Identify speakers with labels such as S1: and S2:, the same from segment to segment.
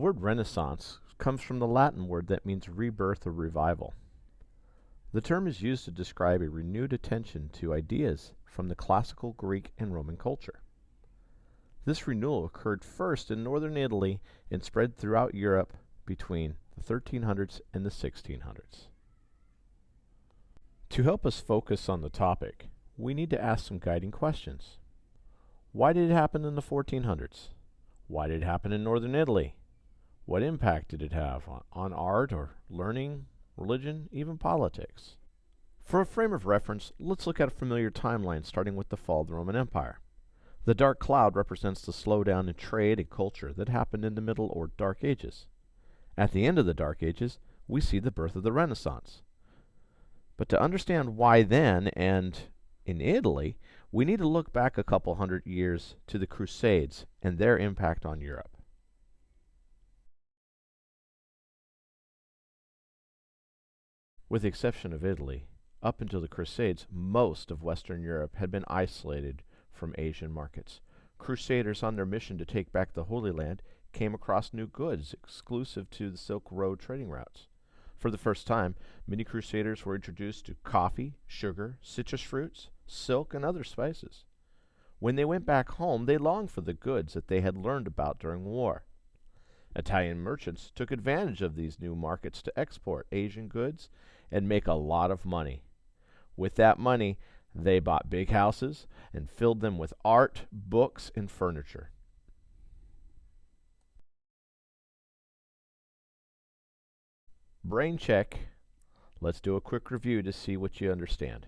S1: word Renaissance comes from the Latin word that means rebirth or revival. The term is used to describe a renewed attention to ideas from the classical Greek and Roman culture. This renewal occurred first in northern Italy and spread throughout Europe between the 1300s and the 1600s. To help us focus on the topic, we need to ask some guiding questions. Why did it happen in the 1400s? Why did it happen in northern Italy? What impact did it have on art or learning, religion, even politics? For a frame of reference, let's look at a familiar timeline starting with the fall of the Roman Empire. The dark cloud represents the slowdown in trade and culture that happened in the Middle or Dark Ages. At the end of the Dark Ages, we see the birth of the Renaissance. But to understand why then and in Italy, we need to look back a couple hundred years to the Crusades and their impact on Europe. With the exception of Italy, up until the Crusades, most of Western Europe had been isolated from Asian markets. Crusaders on their mission to take back the Holy Land came across new goods exclusive to the Silk Road trading routes. For the first time, many crusaders were introduced to coffee, sugar, citrus fruits, silk, and other spices. When they went back home, they longed for the goods that they had learned about during war. Italian merchants took advantage of these new markets to export Asian goods and make a lot of money. With that money, they bought big houses and filled them with art, books, and furniture. Brain check. Let's do a quick review to see what you understand.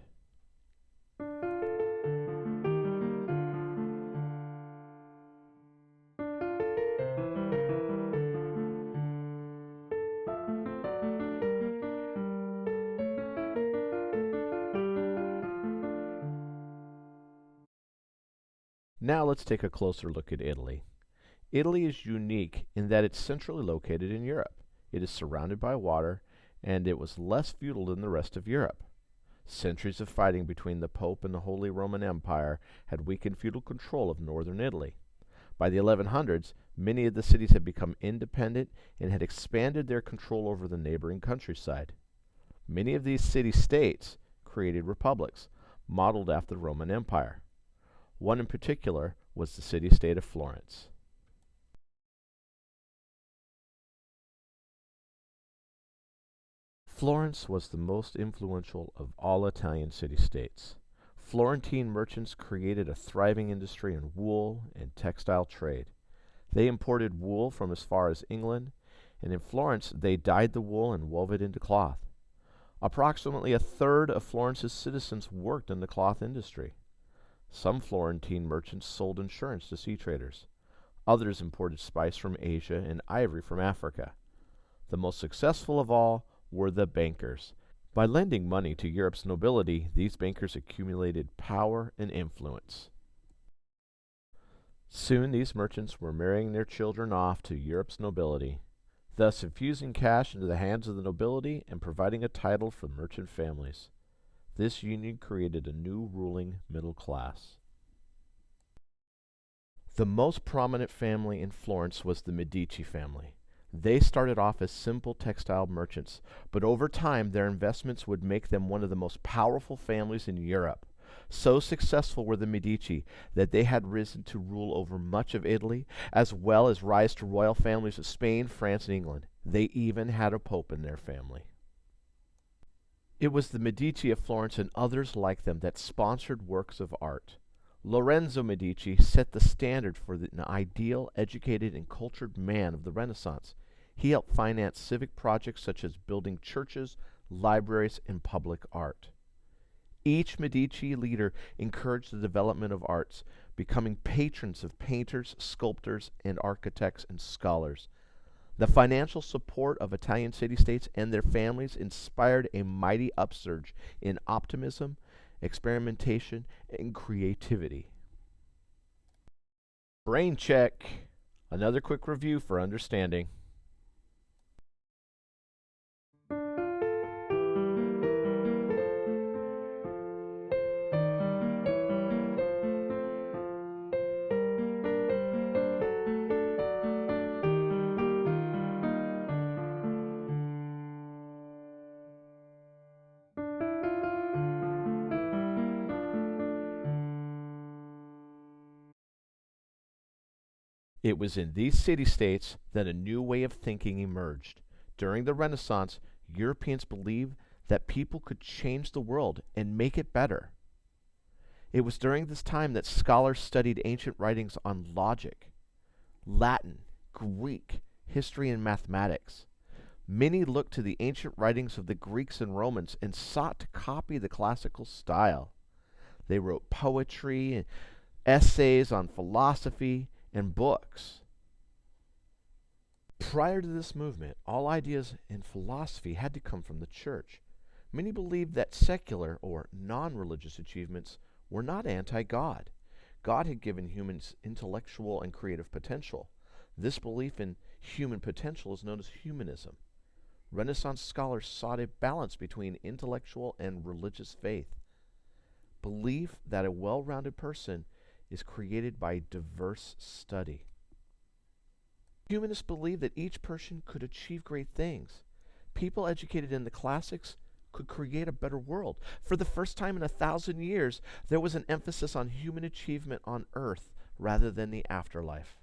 S1: Now let's take a closer look at Italy. Italy is unique in that it's centrally located in Europe. It is surrounded by water, and it was less feudal than the rest of Europe. Centuries of fighting between the Pope and the Holy Roman Empire had weakened feudal control of northern Italy. By the 1100s, many of the cities had become independent and had expanded their control over the neighboring countryside. Many of these city-states created republics, modeled after the Roman Empire. One in particular was the city-state of Florence. Florence was the most influential of all Italian city-states. Florentine merchants created a thriving industry in wool and textile trade. They imported wool from as far as England, and in Florence they dyed the wool and wove it into cloth. Approximately a third of Florence's citizens worked in the cloth industry. Some Florentine merchants sold insurance to sea traders. Others imported spice from Asia and ivory from Africa. The most successful of all were the bankers. By lending money to Europe's nobility, these bankers accumulated power and influence. Soon these merchants were marrying their children off to Europe's nobility, thus infusing cash into the hands of the nobility and providing a title for merchant families. This union created a new ruling middle class. The most prominent family in Florence was the Medici family. They started off as simple textile merchants, but over time their investments would make them one of the most powerful families in Europe. So successful were the Medici that they had risen to rule over much of Italy, as well as rise to royal families of Spain, France, and England. They even had a pope in their family. It was the Medici of Florence and others like them that sponsored works of art. Lorenzo Medici set the standard for an ideal, educated, and cultured man of the Renaissance. He helped finance civic projects such as building churches, libraries, and public art. Each Medici leader encouraged the development of arts, becoming patrons of painters, sculptors, and architects and scholars. The financial support of Italian city-states and their families inspired a mighty upsurge in optimism, experimentation, and creativity. Brain check. Another quick review for understanding. It was in these city-states that a new way of thinking emerged. During the Renaissance, Europeans believed that people could change the world and make it better. It was during this time that scholars studied ancient writings on logic, Latin, Greek, history, and mathematics. Many looked to the ancient writings of the Greeks and Romans and sought to copy the classical style. They wrote poetry, essays on philosophy, and books. Prior to this movement, all ideas in philosophy had to come from the church. Many believed that secular or non-religious achievements were not anti-God. God had given humans intellectual and creative potential. This belief in human potential is known as humanism. Renaissance scholars sought a balance between intellectual and religious faith. Belief that a well-rounded person is created by diverse study. Humanists believed that each person could achieve great things. People educated in the classics could create a better world. For the first time in 1,000 years, there was an emphasis on human achievement on earth rather than the afterlife.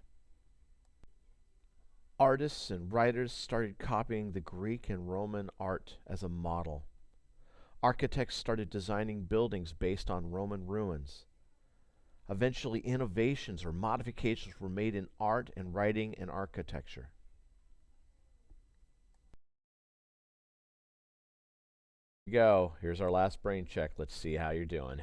S1: Artists and writers started copying the Greek and Roman art as a model. Architects started designing buildings based on Roman ruins. Eventually, innovations or modifications were made in art and writing and architecture. Here we go. Here's our last brain check. Let's see how you're doing.